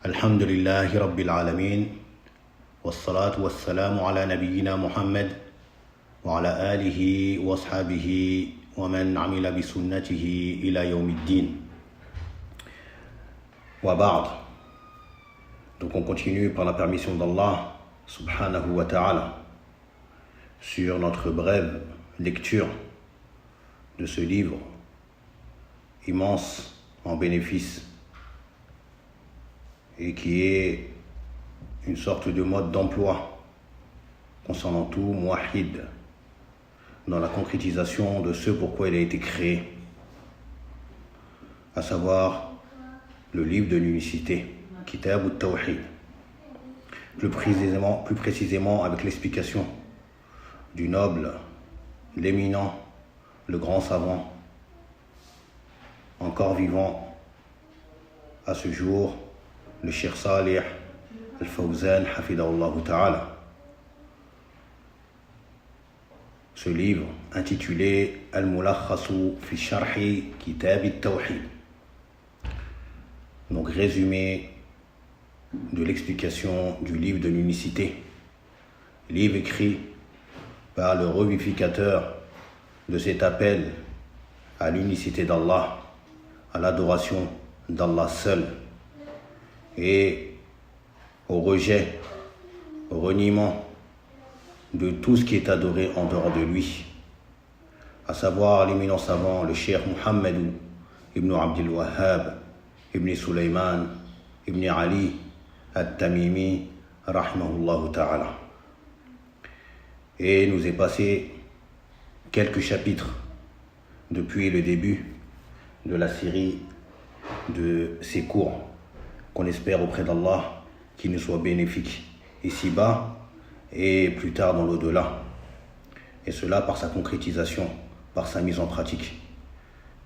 الحمد لله رب العالمين والصلاة والسلام على نبينا محمد وعلى آله وأصحابه ومن عمل بسنته إلى يوم الدين وبعد. Donc on continue par la permission d'Allah subhanahu wa ta'ala sur notre brève lecture de ce livre immense en bénéfice et qui est une sorte de mode d'emploi concernant tout muwahhid dans la concrétisation de ce pourquoi il a été créé, à savoir le livre de l'unicité, Kitab al-Tawhid, plus précisément avec l'explication du noble, l'éminent, le grand savant, encore vivant à ce jour, le Cheikh Salih Al-Fawzan hafidahullah ta'ala. Ce livre intitulé Al-Mulakhasu fi Sharhi Kitab al-Tawhid, donc résumé de l'explication du livre de l'unicité, livre écrit par le revivificateur de cet appel à l'unicité d'Allah, à l'adoration d'Allah seul et au rejet, au reniement de tout ce qui est adoré en dehors de lui, à savoir l'éminent savant, le Cheikh Muhammad ibn Abdul Wahhab ibn Sulaiman ibn Ali al-Tamimi rahimahullah ta'ala. Et nous est passé quelques chapitres depuis le début de la série de ces cours qu'on espère auprès d'Allah qu'ils nous soient bénéfiques ici-bas et plus tard dans l'au-delà, et cela par sa concrétisation, par sa mise en pratique,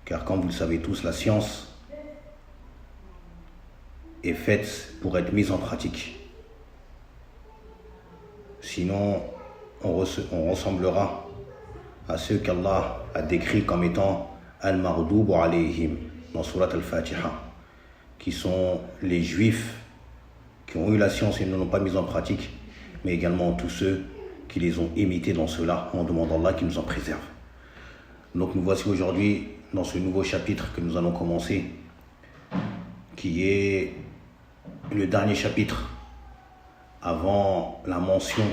car comme vous le savez tous, la science est faite pour être mise en pratique, sinon on ressemblera à ceux qu'Allah a décrits comme étant al-maghdubu alayhim dans Surat al-Fatiha, qui sont les juifs qui ont eu la science et ne l'ont pas mise en pratique, mais également tous ceux qui les ont imités dans cela, en demandant Allah qui nous en préserve. Donc nous voici aujourd'hui dans ce nouveau chapitre que nous allons commencer, qui est le dernier chapitre avant la mention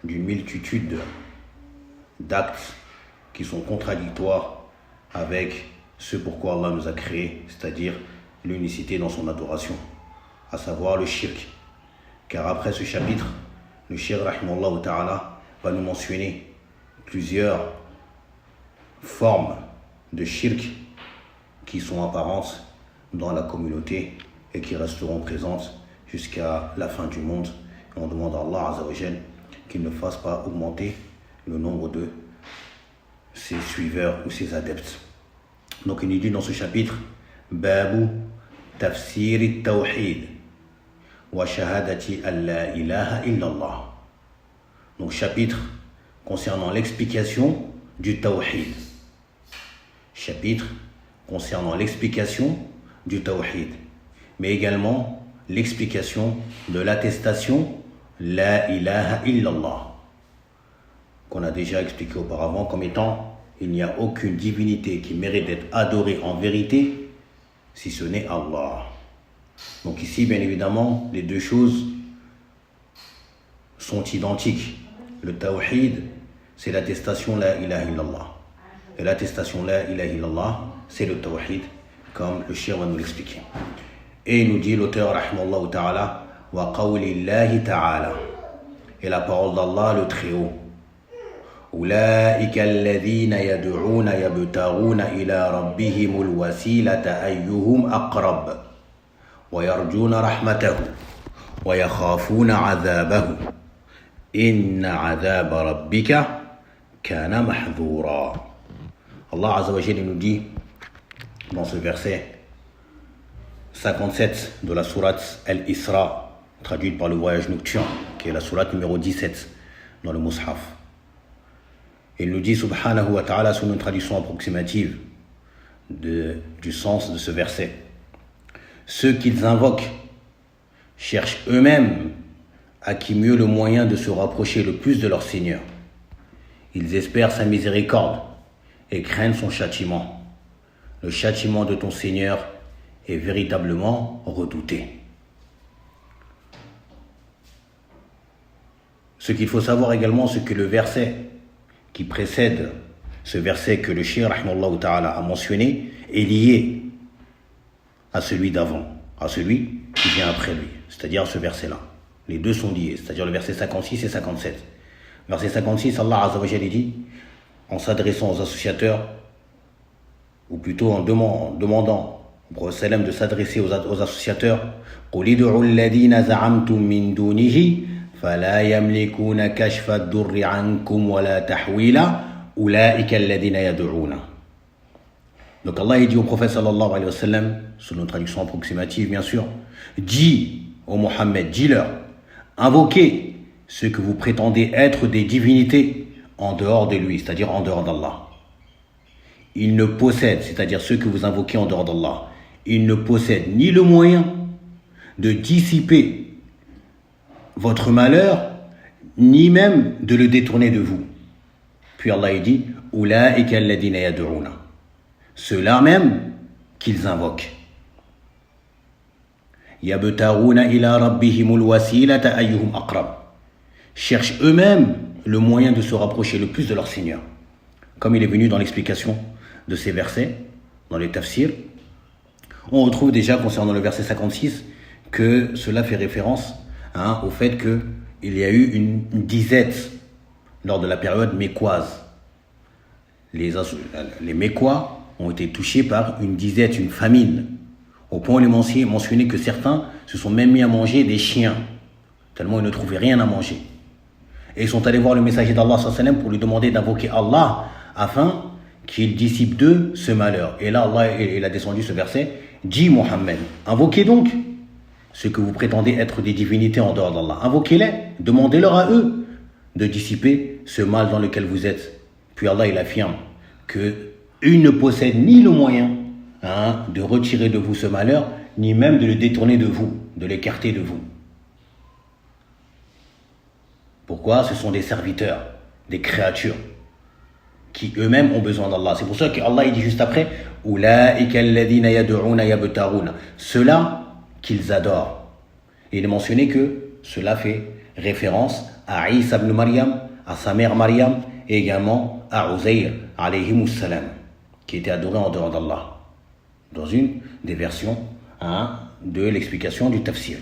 d'une multitude d'actes qui sont contradictoires avec ce pourquoi Allah nous a créés, c'est-à-dire l'unicité dans son adoration, à savoir le shirk. Car après ce chapitre, le Cheikh rahimahullah ta'ala va nous mentionner plusieurs formes de shirk qui sont apparentes dans la communauté et qui resteront présentes jusqu'à la fin du monde. Et on demande à Allah azza wa jal qu'il ne fasse pas augmenter le nombre de ses suiveurs ou ses adeptes. Donc il nous dit dans ce chapitre Babu Tafsir al-Tawhid wa Shahadati an la ilaha illallah. Donc chapitre concernant l'explication du Tawhid. Chapitre concernant l'explication du Tawhid, mais également l'explication de l'attestation La ilaha illallah, qu'on a déjà expliqué auparavant comme étant il n'y a aucune divinité qui mérite d'être adorée en vérité si ce n'est Allah. Donc ici, bien évidemment, les deux choses sont identiques. Le tawhid, c'est l'attestation la ilaha illallah. Et l'attestation la ilaha illallah, c'est le tawhid, comme le cheikh va nous l'expliquer. Et il nous dit l'auteur, rahimallahu ta'ala, wa qawlillahi ta'ala, et la parole d'Allah, le Très-Haut. أولئك الذين يدعون يبتغون إلى ربهم الوسيلة أيهم أقرب ويرجون رحمته ويخافون عذابه إن عذاب ربك كان محذورا. Allah Azza wa Jalla nous dit dans ce verset 57 de la sourate Al-Isra, traduite par le voyage nocturne, qui est la sourate numéro 17 dans le Mus'haf. Il nous dit subhanahu wa ta'ala sous une traduction approximative du sens de ce verset. ceux qu'ils invoquent cherchent eux-mêmes à qui mieux le moyen de se rapprocher le plus de leur Seigneur. Ils espèrent sa miséricorde et craignent son châtiment. Le châtiment de ton Seigneur est véritablement redouté. Ce qu'il faut savoir également, c'est que le verset qui précède ce verset que le Cheikh rahimahullah ta'ala a mentionné est lié à celui d'avant, à celui qui vient après lui, c'est-à-dire ce verset-là. Les deux sont liés, c'est-à-dire le verset 56 et 57. Verset 56, Allah Azza wa Jalla dit, en s'adressant aux associateurs, ou plutôt en demandant au prophète sallam de s'adresser aux associateurs, قُلِ ادْعُوا الَّذِينَ زَعَمْتُم مِّن دُونِهِ فَلَا يَمْلِكُونَ كَشْفَ الضُّرِّ عَنكُمْ وَلَا تَحْوِيلًا أُولَٰئِكَ الَّذِينَ يَدْعُونَ. Donc Allah il dit au prophète sallallahu alayhi wa sallam, sous une traduction approximative bien sûr, dis au Mohammed, dis-leur, invoquez ceux que vous prétendez être des divinités en dehors de lui, c'est-à-dire en dehors d'Allah. Ils ne possèdent, c'est-à-dire ceux que vous invoquez en dehors d'Allah, ils ne possèdent ni le moyen de dissiper votre malheur, ni même de le détourner de vous. Puis Allah il dit, Ulaika alladhina yad'una. Ceux-là même qu'ils invoquent. Yabtaruna ila rabbihimul wasilata ayyuhum aqrab. Cherchent eux-mêmes le moyen de se rapprocher le plus de leur Seigneur. Comme il est venu dans l'explication de ces versets, dans les tafsirs, on retrouve déjà concernant le verset 56 que cela fait référence au fait qu'il y a eu une disette lors de la période mécoise. Les Mécois ont été touchés par une disette, une famine, au point où il est mentionné que certains se sont même mis à manger des chiens, tellement ils ne trouvaient rien à manger. Et ils sont allés voir le messager d'Allah pour lui demander d'invoquer Allah afin qu'il dissipe d'eux ce malheur. Et là, Allah il a descendu ce verset, dis Mohammed, invoquez donc ceux que vous prétendez être des divinités en dehors d'Allah. Invoquez-les, demandez-leur à eux de dissiper ce mal dans lequel vous êtes. Puis Allah il affirme qu'ils ne possèdent ni le moyen de retirer de vous ce malheur, ni même de le détourner de vous, de l'écarter de vous. Pourquoi? Ce sont des serviteurs, des créatures qui eux-mêmes ont besoin d'Allah. C'est pour ça qu'Allah il dit juste après, Ulaika alladhina yad'una yabtaruna. Ceux-là qu'ils adorent. Et il est mentionné que cela fait référence à Isa ibn Maryam, à sa mère Maryam, et également à Uzayr, alayhimus salam, qui était adoré en dehors d'Allah, dans une des versions de l'explication du tafsir.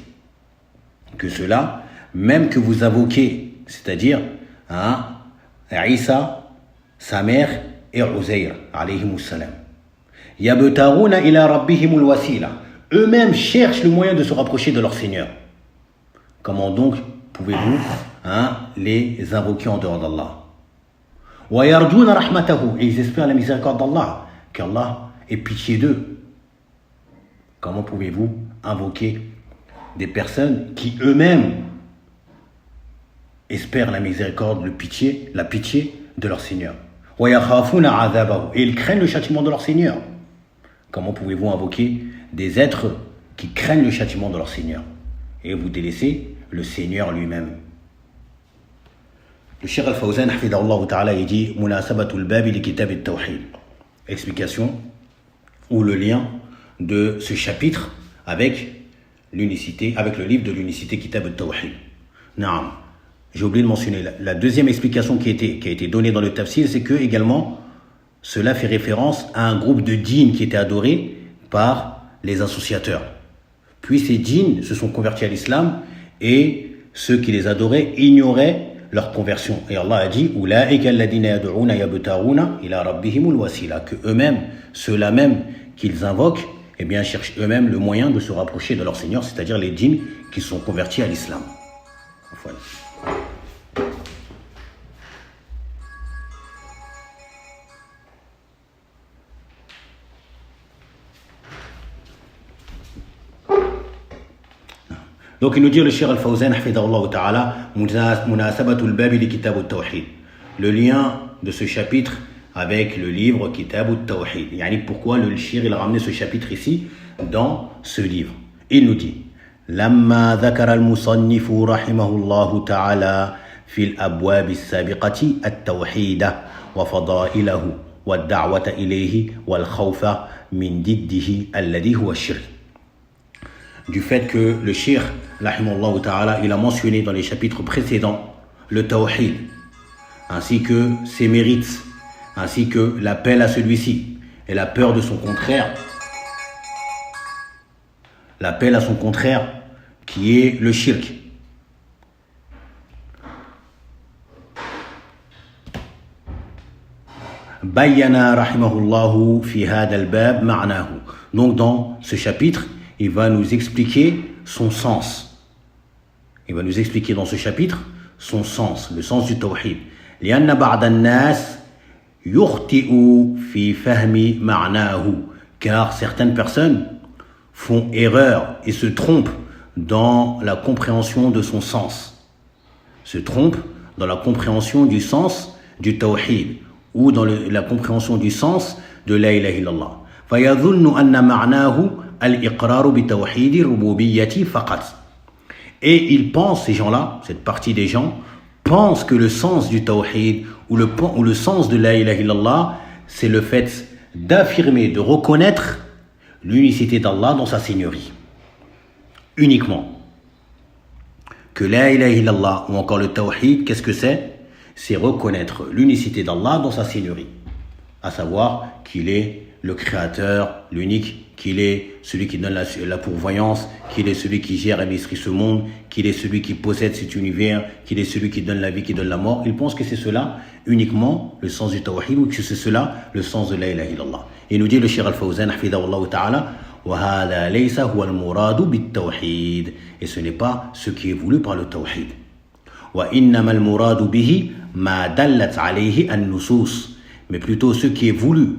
Que cela, même que vous invoquez, c'est-à-dire Isa, sa mère et Uzayr, alayhimus salam. Yabtaruna ila rabbihimul wasila. Eux-mêmes cherchent le moyen de se rapprocher de leur Seigneur. Comment donc pouvez-vous les invoquer en dehors d'Allah? Et ils espèrent la miséricorde d'Allah, qu'Allah ait pitié d'eux. Comment pouvez-vous invoquer des personnes qui eux-mêmes espèrent la miséricorde, la pitié de leur Seigneur? Et ils craignent le châtiment de leur Seigneur. Comment pouvez-vous invoquer des êtres qui craignent le châtiment de leur Seigneur et vous délaissez le Seigneur lui-même? Le Cheikh Al-Fawzan hafidahullah ta'ala il dit Munasabatul babi li kitab at-tawhid. Explication ou le lien de ce chapitre avec l'unicité, avec le livre de l'unicité Kitab at-Tawhid. Naam. J'ai oublié de mentionner la deuxième explication qui a été donnée dans le tafsir, c'est que également cela fait référence à un groupe de djinns qui était adoré par les associateurs. Puis ces djinns se sont convertis à l'islam et ceux qui les adoraient ignoraient leur conversion. Et Allah a dit Ulaika alladhina yad'una yabtaruna ila rabbihimul wasila, que eux-mêmes, ceux-là même qu'ils invoquent, eh bien cherchent eux-mêmes le moyen de se rapprocher de leur Seigneur, c'est-à-dire les djinns qui sont convertis à l'islam. Voilà. Donc il nous dit le Cheikh Al-Fawzan hafidahullah ta'ala Munasabatul babi li kitab at-tawhid, le lien de ce chapitre avec le livre Kitab at-Tawhid. Yani pourquoi le Cheikh il a ramené ce chapitre ici? dans ce livre. Il nous dit لما ذكر المصنف رحمه الله تعالى في الأبواب السابقة التوحيد وفضائله والدعوة إليه والخوف من ضده الذي هو الشرك. Du fait que le Cheikh rahimahullah ta'ala, il a mentionné dans les chapitres précédents le tawhid, ainsi que ses mérites, ainsi que l'appel à celui-ci et la peur de son contraire, l'appel à son contraire qui est le shirk. Bayyana rahimahullahu fi hada al-bab ma'nahu. Donc dans ce chapitre, il va nous expliquer son sens. Il va nous expliquer dans ce chapitre son sens, le sens du tawhid. لأن بعض الناس يخطئ في فهم معناه. Car certaines personnes font erreur et se trompent dans la compréhension de son sens. Se trompent dans la compréhension du sens du tawhid ou dans la compréhension du sens de la ilaha illallah. فيظن أن معناه الإقرار بتوحيد الربوبية فقط. Et ils pensent, ces gens-là, cette partie des gens, pensent que le sens du tawhid ou le sens de la ilaha illallah, c'est le fait d'affirmer, de reconnaître l'unicité d'Allah dans sa seigneurie. Uniquement. Que la ilaha illallah ou encore le tawhid, qu'est-ce que c'est ? C'est reconnaître l'unicité d'Allah dans sa seigneurie. À savoir qu'il est le créateur, l'unique, qu'il est celui qui donne la pourvoyance, qu'il est celui qui gère et maîtrise ce monde, qu'il est celui qui possède cet univers, qu'il est celui qui donne la vie, qui donne la mort. Ils pensent que c'est cela uniquement le sens du tawhid ou que c'est cela le sens de la ilaha illallah. Et nous dit le Cheikh Al-Fawzan, hafidahullah ta'ala, وَهَذَا لَيْسَ هُوَ الْمُرَادُ بِالتَّوْحِيدِ. Et ce n'est pas ce qui est voulu par le tawhid. وَإِنَّمَا الْمُرَادُ بِهِ مَا دَلَّتْ عَلَيْهِ النُّصُوص. Mais plutôt ce qui est voulu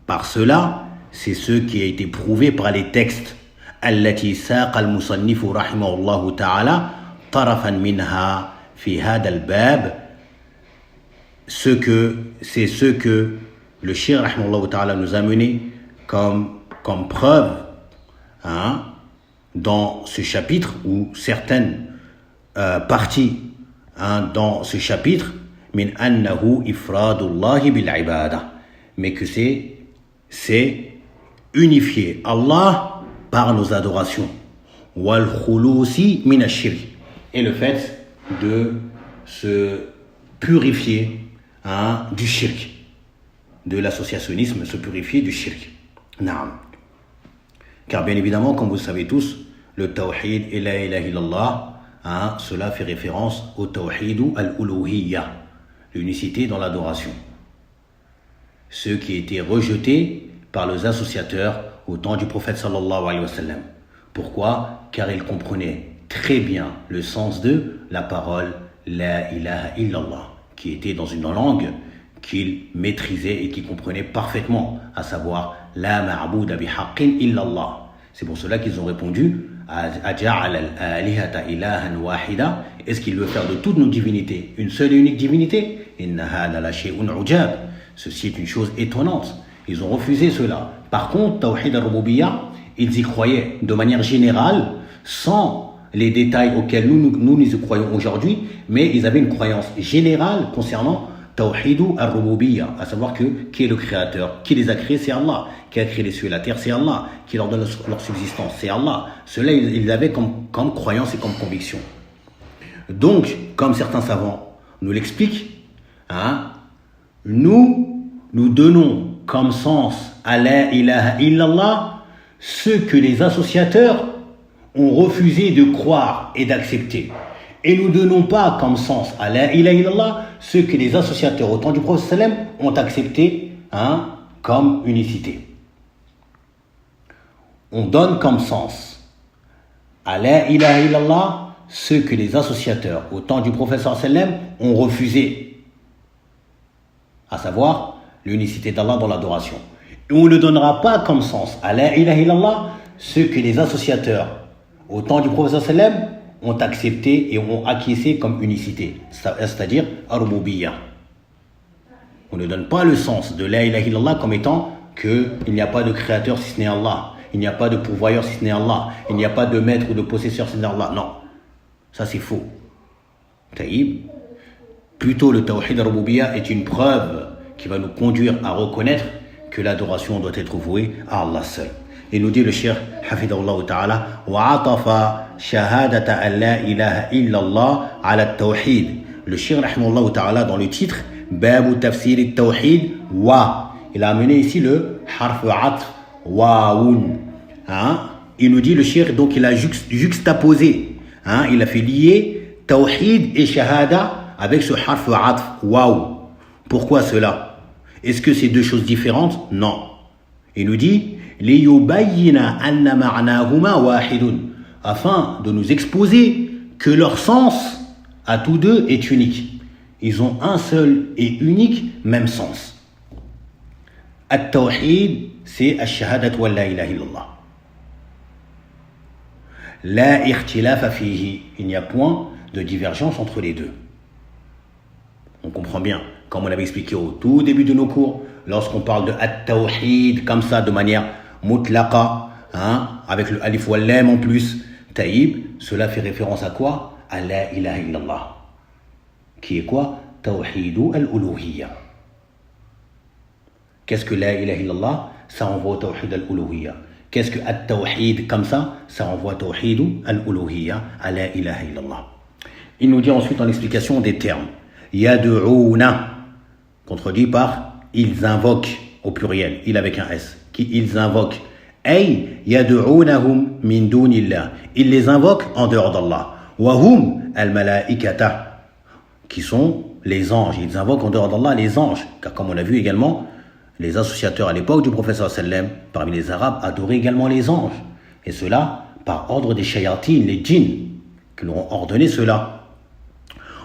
par cela, c'est ce qui a été prouvé par les textes. التي ساق المصنف رحمه الله تعالى طرفا منها في هذا الباب. C'est ce que le Cheikh rahimahullah ta'ala nous a mené comme preuve dans ce chapitre ou certaines parties dans ce chapitre min annahu ifradullahi bil ibada, mais que c'est unifier Allah par nos adorations, wal khulusi min ash-shirk, et le fait de se purifier du shirk, de l'associationnisme, se purifier du shirk. Naam. Car bien évidemment, comme vous le savez tous, le tawhid et la ilaha illallah, cela fait référence au tawhid ou al-uluhiyya, l'unicité dans l'adoration. Ce qui a été rejeté par les associateurs au temps du prophète sallallahu alayhi wa sallam. Pourquoi ? Car ils comprenaient très bien le sens de la parole la ilaha illallah, qui était dans une langue qu'ils maîtrisaient et qu'ils comprenaient parfaitement, à savoir la ma'bouda bihaqqin illallah. C'est pour cela qu'ils ont répondu aja'ala al-alihata ilahan wahida. Est-ce qu'il veut faire de toutes nos divinités une seule et unique divinité ? Inna hada la shay'un ujab. Ceci est une chose étonnante. Ils ont refusé cela. Par contre, tawhid al-rububiyya, ils y croyaient de manière générale, sans les détails auxquels nous y croyons aujourd'hui, mais ils avaient une croyance générale concernant tawhid al-rububiyya, à savoir que qui est le créateur, qui les a créés, c'est Allah, qui a créé les cieux et la terre, c'est Allah, qui leur donne leur subsistance, c'est Allah. Cela, ils l'avaient comme croyance et comme conviction. Donc, comme certains savants nous l'expliquent, nous donnons comme sens à la ilaha illallah ce que les associateurs ont refusé de croire et d'accepter. Et nous ne donnons pas comme sens à la ilaha illallah ce que les associateurs au temps du prophète sallam ont accepté comme unicité. On donne comme sens à la ilaha illallah ce que les associateurs au temps du prophète sallam ont refusé, à savoir l'unicité d'Allah dans l'adoration. Et on ne donnera pas comme sens à la ilaha illallah ce que les associateurs au temps du prophète sallam ont accepté et ont acquiescé comme unicité, c'est-à-dire ar-rububiyya. On ne donne pas le sens de la ilaha illallah comme étant qu'il n'y a pas de créateur si ce n'est Allah, Il n'y a pas de pourvoyeur si ce n'est Allah. Il n'y a pas de maître ou de possesseur si ce n'est Allah. Non, ça c'est faux. Taïb. Plutôt le tawhid al-rububiyya est une preuve qui va nous conduire à reconnaître que l'adoration doit être vouée à Allah seul. Et nous dit le cheikh hafidahullah ta'ala wa'atafa shahadata an la ilaha illallah ala tawhid. Le cheikh rahimahullah ta'ala dans le titre babu tafsir al-tawhid wa, il a amené ici le harf atf waoun. Il nous dit le cheikh, donc il a juxtaposé, il a fait lier tawhid et shahada avec ce harf atf waou. Pourquoi cela? Est-ce que c'est deux choses différentes? Non. Il nous dit liyubayyina anna ma'nahuma wahidun, afin de nous exposer que leur sens à tous deux est unique. Ils ont un seul et unique même sens. At-tawhid, c'est ash-shahadat wa la ilaha illallah. La ikhtilafa fihi, il n'y a point de divergence entre les deux. On comprend bien, comme on avait expliqué au tout début de nos cours, lorsqu'on parle de at-tawhid comme ça de manière mutlaqa, avec le alif wal lam en plus, taïb, cela fait référence à quoi? À la ilaha illallah, qui est quoi? Tawhidu al-uluhiyya. Qu'est-ce que la ilaha illallah? Ça renvoie au tawhid al-uluhiyya. Qu'est-ce que at-tawhid comme ça? Ça renvoie au tawhidu al-uluhiyya, à la ilaha illallah. Il nous dit ensuite dans l'explication des termes yad'una, contredit par ils invoquent au pluriel, il avec un S, qui ils invoquent. Ay yad'unahum min dunillah, ils les invoquent en dehors d'Allah. Wa hum al-malaikata, qui sont les anges, ils invoquent en dehors d'Allah les anges, car comme on a vu également, les associateurs à l'époque du prophète sallam, parmi les arabes, adoraient également les anges, et cela par ordre des shayatin, les djinns, qui leur ont ordonné cela.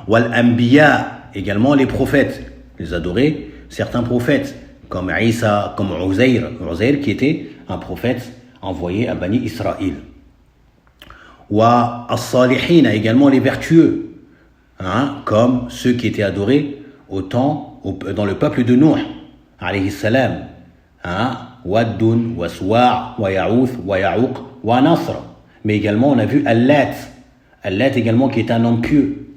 Wal anbiya, également les prophètes, les adoraient certains prophètes, comme Isa, comme Uzair qui était un prophète envoyé à Bani Israël. Wa as-salihin, également les vertueux, comme ceux qui étaient adorés dans le peuple de Nuh, alayhi salam, Waddun, wa Suwa', wa Ya'uth, wa Ya'uq, wa Nasr. Mais également on a vu Allat également qui était un homme pieux,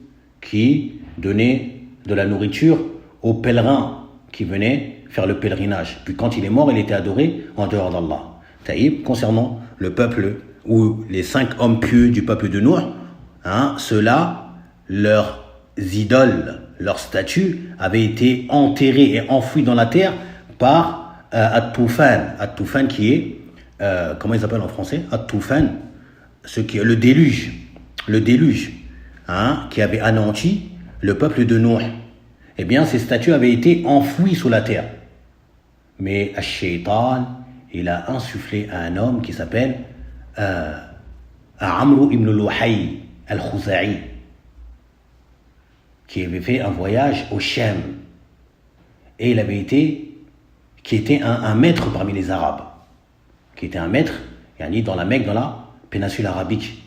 qui donnait de la nourriture aux pèlerins qui venaient faire le pèlerinage. Puis quand il est mort, il était adoré en dehors d'Allah. Taïb, concernant le peuple ou les 5 hommes pieux du peuple de Nuh, ceux-là, leurs idoles, leurs statues avaient été enterrés et enfouis dans la terre par At-Tufan. At-Tufan qui est, comment ils appellent en français? At-Tufan, ce qui est le déluge, qui avait anéanti le peuple de Nuh. Eh bien, ces statues avaient été enfouies sous la terre. Mais Ash-Shaytan, il a insufflé à un homme qui s'appelle Amr ibn Luhay al-Khuza'i, qui avait fait un voyage au Sham. Et il avait été, qui était un maître parmi les Arabes, qui était un maître, dans la Mecque, dans la péninsule arabique.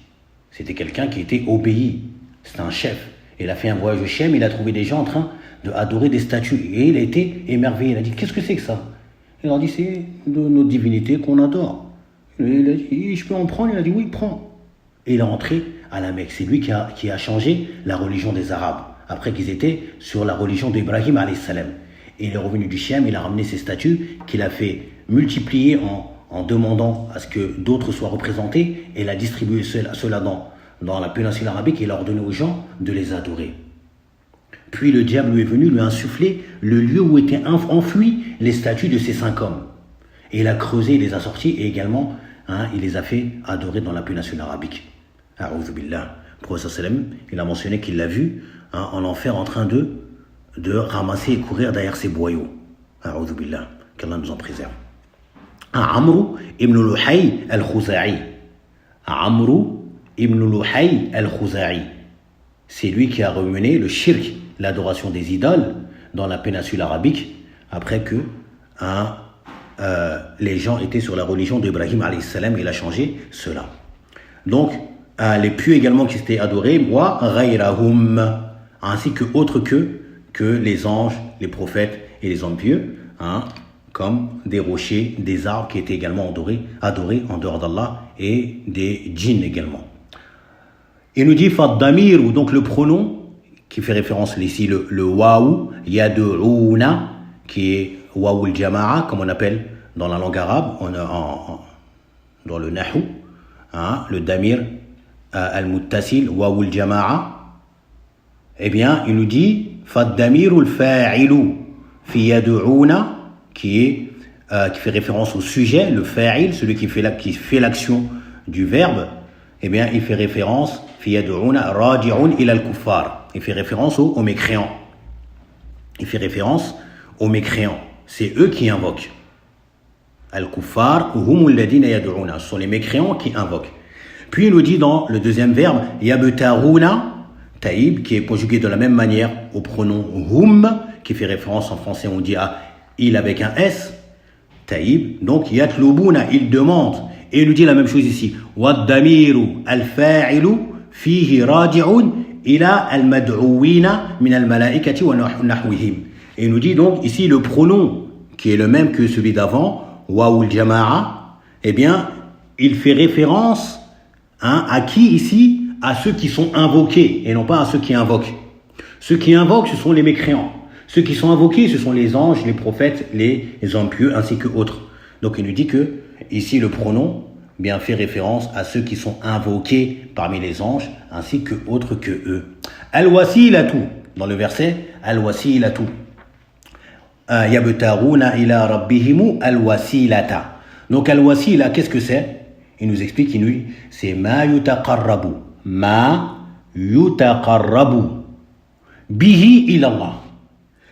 C'était quelqu'un qui était obéi, c'était un chef. Il a fait un voyage au Sham, il a trouvé des gens en train d'adorer des statues. Et il a été émerveillé, il a dit, qu'est-ce que c'est que ça? Il leur a dit, c'est de nos divinités qu'on adore. Il a dit, je peux en prendre? Il a dit, oui, prends. Et il est rentré à la Mecque. C'est lui qui a changé la religion des Arabes, après qu'ils étaient sur la religion d'Ibrahim alayhi salam. Et il est revenu du Sham, il a ramené ces statues qu'il a fait multiplier en demandant à ce que d'autres soient représentés, et il a distribué cela dans la péninsule arabique, et il a ordonné aux gens de les adorer. Puis le diable lui est venu lui insuffler le lieu où étaient enfouies les statues de ces 5 hommes. Et il a creusé, il les a sortis, et également il les a fait adorer dans la péninsule arabique. A'udhu billah. Le prophète sallam, il a mentionné qu'il l'a vu en enfer en train de ramasser et courir derrière ses boyaux. A'udhu billah. Qu'Allah nous en préserve. Amr ibn Luhay al-Khuza'i. Amr ibn Luhay al-Khuza'i. C'est lui qui a remené le shirk, l'adoration des idoles, dans la péninsule arabique, après que les gens étaient sur la religion d'Ibrahim alayhi salam, il a changé cela. Donc, les pieux également qui s'étaient adorés, wa ghayrahum, ainsi que autres que les anges, les prophètes et les hommes pieux, comme comme des rochers, des arbres qui étaient également adorés en dehors d'Allah, et des djinns également. Il nous dit Faddamir, donc le pronom qui fait référence ici, le waou, yad'ouna, qui est waou al-jama'a, comme on appelle dans la langue arabe, dans le nahu, hein, le damir al-muttasil, waou al-jama'a. Eh bien, il nous dit Faddamir al-fa'ilu fi yad'ouna, qui fait référence au sujet, le fa'il, celui qui fait l'action du verbe. Eh bien, il fait référence fi yad'ouna raji'un ila al-kuffar. Il fait référence aux mécréants. Il fait référence aux mécréants. C'est eux qui invoquent. Al-kuffar humul ladina yad'ouna. Ce sont les mécréants qui invoquent. Puis il nous dit dans le deuxième verbe yabtaruna, taïb, qui est conjugué de la même manière au pronom hum, qui fait référence en français, on dit à il avec un S, taïb. Donc yatlubuna, il demande. Et il nous dit la même chose ici. Waddamiru al-fa'ilu fihi raji'un ila al-mad'uwina min al-malaikati wa nahwihim. Et il nous dit donc ici le pronom qui est le même que celui d'avant, waou al-jama'a, eh bien, il fait référence à qui ici? À ceux qui sont invoqués et non pas à ceux qui invoquent. Ceux qui invoquent, ce sont les mécréants. Ceux qui sont invoqués, ce sont les anges, les prophètes, les hommes pieux ainsi que autres. Donc il nous dit que ici le pronom bien fait référence à ceux qui sont invoqués parmi les anges ainsi que autres que eux. Al-wasilatu, dans le verset al-wasilatu. Yabtaruna ila rabbihimu al-wasilata. Donc al-wasila, qu'est-ce que c'est? Il nous explique, il nous dit, c'est ma yutaqarrabu. Ma yutaqarrabu bihi ilallah.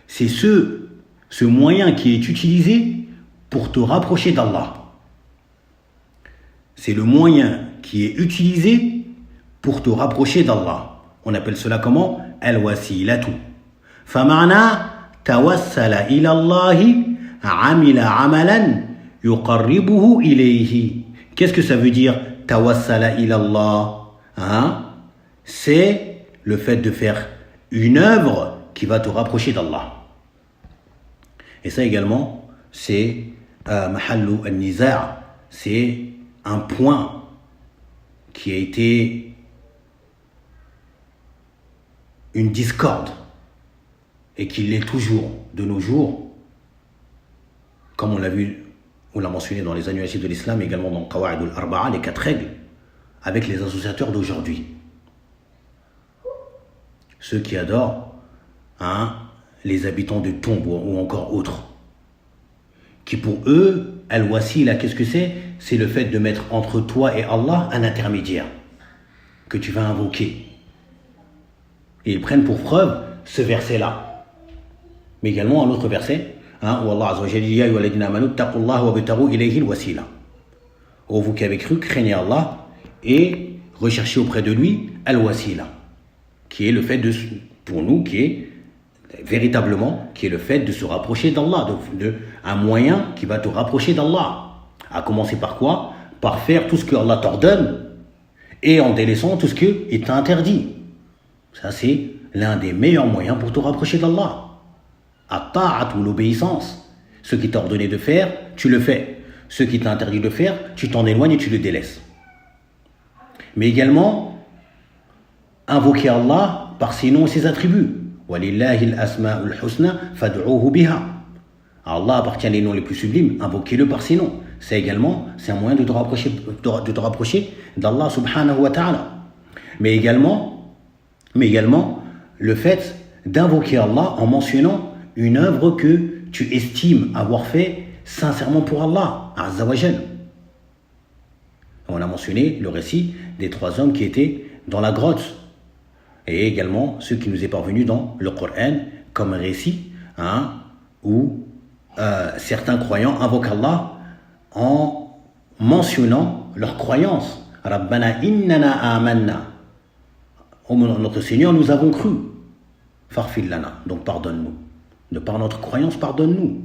C'est ce moyen qui est utilisé pour te rapprocher d'Allah. C'est le moyen qui est utilisé pour te rapprocher d'Allah. On appelle cela comment? Al-wasilatu. Fama'na tawassala ila Allahi amila amalan yuqarribuhu ilayhi. Qu'est-ce que ça veut dire tawassala ila Allah? Hein? C'est le fait de faire une œuvre qui va te rapprocher d'Allah. Et ça également, c'est mahallu al-niza', c'est un point qui a été une discorde et qui l'est toujours de nos jours, comme on l'a vu, on l'a mentionné dans les annuaires de l'islam, également dans Qawa'id al-Arba'a, les 4 règles, avec les associateurs d'aujourd'hui. Ceux qui adorent les habitants de tombes ou encore autres, qui pour eux, al-wasila, qu'est-ce que c'est? C'est le fait de mettre entre toi et Allah un intermédiaire que tu vas invoquer. Et ils prennent pour preuve ce verset-là. Mais également un autre verset, où Allah Azza wa Jalla dit, Ya ayyuhalladhina amanu taqullaha wabtaghu ilayhi al-wasila. Ô vous qui avez cru, craignez Allah et recherchez auprès de lui al-wasila, qui est le fait de, pour nous, qui est véritablement, qui est le fait de se rapprocher d'Allah, un moyen qui va te rapprocher d'Allah. À commencer par quoi? Par faire tout ce que Allah t'ordonne et en délaissant tout ce qu'il t'a interdit. Ça, c'est l'un des meilleurs moyens pour te rapprocher d'Allah. At-ta'at ou l'obéissance. Ce qui t'a ordonné de faire, tu le fais. Ce qui t'a interdit de faire, tu t'en éloignes et tu le délaisses. Mais également, invoquer Allah par ses noms et ses attributs. Walillahi al-asma'ul husna fad'uhu biha. À Allah appartient les noms les plus sublimes, invoquez-le par ses noms. C'est un moyen de te rapprocher d'Allah subhanahu wa ta'ala. Mais également, le fait d'invoquer Allah en mentionnant une œuvre que tu estimes avoir fait sincèrement pour Allah, azza wa jal. On a mentionné le récit des 3 hommes qui étaient dans la grotte. Et également ce qui nous est parvenu dans le Coran comme récit, où certains croyants invoquent Allah en mentionnant leur croyance. Rabbana innana amanna. Oh notre Seigneur, nous avons cru. Farfil lana, donc pardonne-nous. De par notre croyance, pardonne-nous.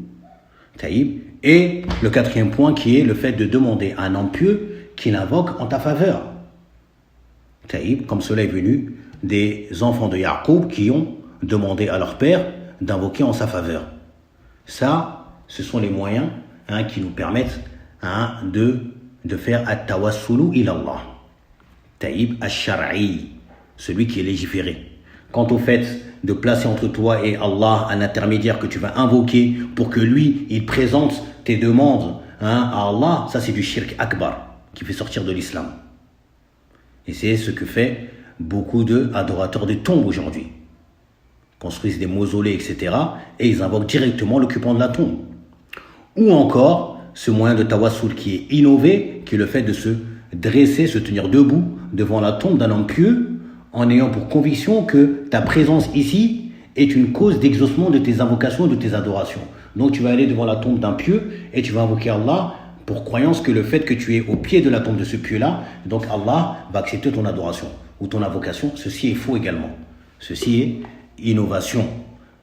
Taïb. Et le 4e point qui est le fait de demander à un homme pieux qu'il invoque en ta faveur. Taïb, comme cela est venu des enfants de Yaqub qui ont demandé à leur père d'invoquer en sa faveur. Ça, ce sont les moyens qui nous permettent de faire at-tawassulu ila Allah. Taïb ash-shar'i, celui qui est légiféré. Quant au fait de placer entre toi et Allah un intermédiaire que tu vas invoquer pour que lui, il présente tes demandes à Allah, ça c'est du shirk akbar qui fait sortir de l'islam. Et c'est ce que fait beaucoup d'adorateurs des tombes aujourd'hui. Construisent des mausolées, etc. et ils invoquent directement l'occupant de la tombe. Ou encore, ce moyen de tawassul qui est innové, qui est le fait de se dresser, se tenir debout devant la tombe d'un homme pieux, en ayant pour conviction que ta présence ici est une cause d'exaucement de tes invocations, de tes adorations. Donc tu vas aller devant la tombe d'un pieux et tu vas invoquer Allah pour croyance que le fait que tu es au pied de la tombe de ce pieux-là, donc Allah va accepter ton adoration ou ton invocation. Ceci est faux également. Ceci est innovation.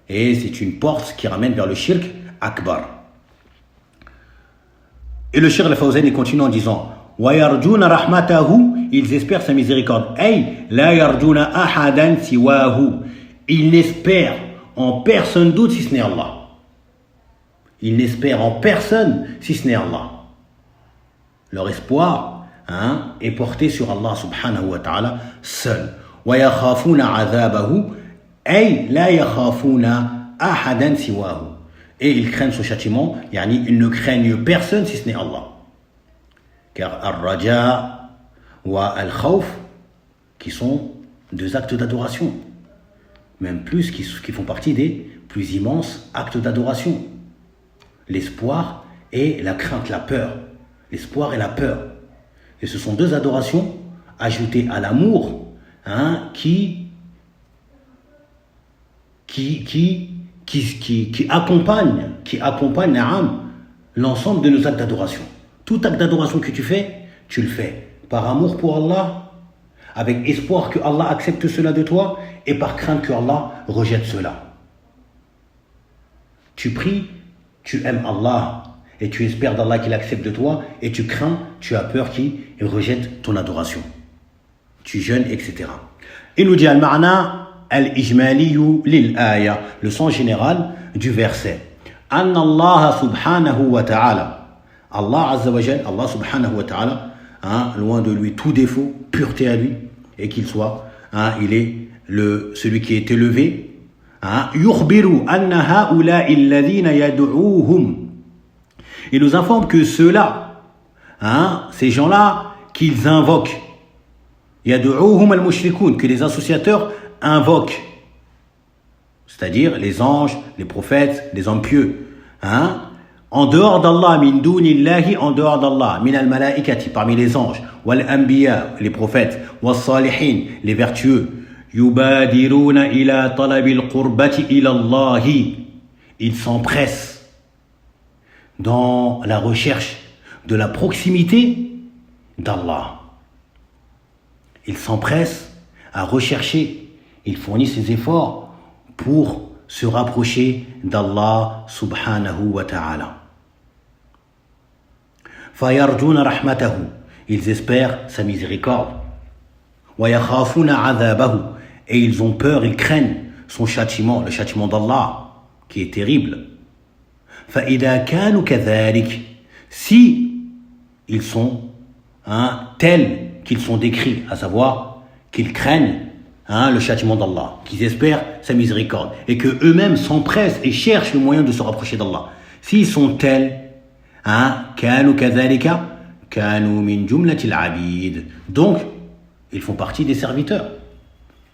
Et c'est une porte qui ramène vers le shirk akbar. Et le Cheikh Al-Fawzan continue en disant وَيَرْجُونَ رَحْمَتَهُ, ils espèrent sa miséricorde. أي لا يرجون أحدا سواه, ils n'espèrent en personne d'autre si ce n'est Allah. Ils n'espèrent en personne si ce n'est Allah. Leur espoir est porté sur Allah subhanahu wa ta'ala seul. وَيَخَافُونَ عَذَابَهُ أي لا يخافون أحدا سواه. Et ils craignent son châtiment, ils ne craignent personne si ce n'est Allah. Car al-raja wa al-khawf, qui sont deux actes d'adoration, même plus, qui font partie des plus immenses actes d'adoration. L'espoir et la crainte, la peur. L'espoir et la peur. Et ce sont deux adorations ajoutées à l'amour qui accompagne l'ensemble de nos actes d'adoration. Tout acte d'adoration que tu le fais par amour pour Allah, avec espoir que Allah accepte cela de toi et par crainte que Allah rejette cela. Tu pries, tu aimes Allah et tu espères d'Allah qu'il accepte de toi et tu crains, tu as peur qu'il rejette ton adoration. Tu jeûnes, etc. Il nous dit al-ma'na al-ijmaliyu lil-aya, le sens général du verset. Anna Allah subhanahu wa ta'ala, Allah azza wa jal, Allah subhanahu wa ta'ala, loin de lui tout défaut, pureté à lui, et qu'il soit, il est celui qui est élevé. Yukhbiru anna ha'ula'i alladhina yad'uuhum, il nous informe que ceux-là, ces gens-là qu'ils invoquent, yad'uuhum al-mushrikoun, que les associateurs invoquent, c'est-à-dire les anges, les prophètes, les hommes pieux, en dehors d'Allah, min dunillahi, en dehors d'Allah, min al-malaikati, parmi les anges, wal anbiya, les prophètes, wal salihin, les vertueux, yubadiruna ila talabil qurbati ila Allahi, ils s'empressent dans la recherche de la proximité d'Allah. Ils s'empressent à rechercher, ils fournissent des efforts pour se rapprocher d'Allah subhanahu wa ta'ala. Fayarjuna rahmatahu, ils espèrent sa miséricorde. Wa yakhafuna adhabahu, et ils ont peur, ils craignent son châtiment, le châtiment d'Allah, qui est terrible. Fa idha kanu kadhalik, si ils sont tels qu'ils sont décrits, à savoir qu'ils craignent le châtiment d'Allah, qu'ils espèrent sa miséricorde, et que eux-mêmes s'empressent et cherchent le moyen de se rapprocher d'Allah. S'ils sont tels, kanu kadhalika, kanu min jumlatil abid. Donc, ils font partie des serviteurs,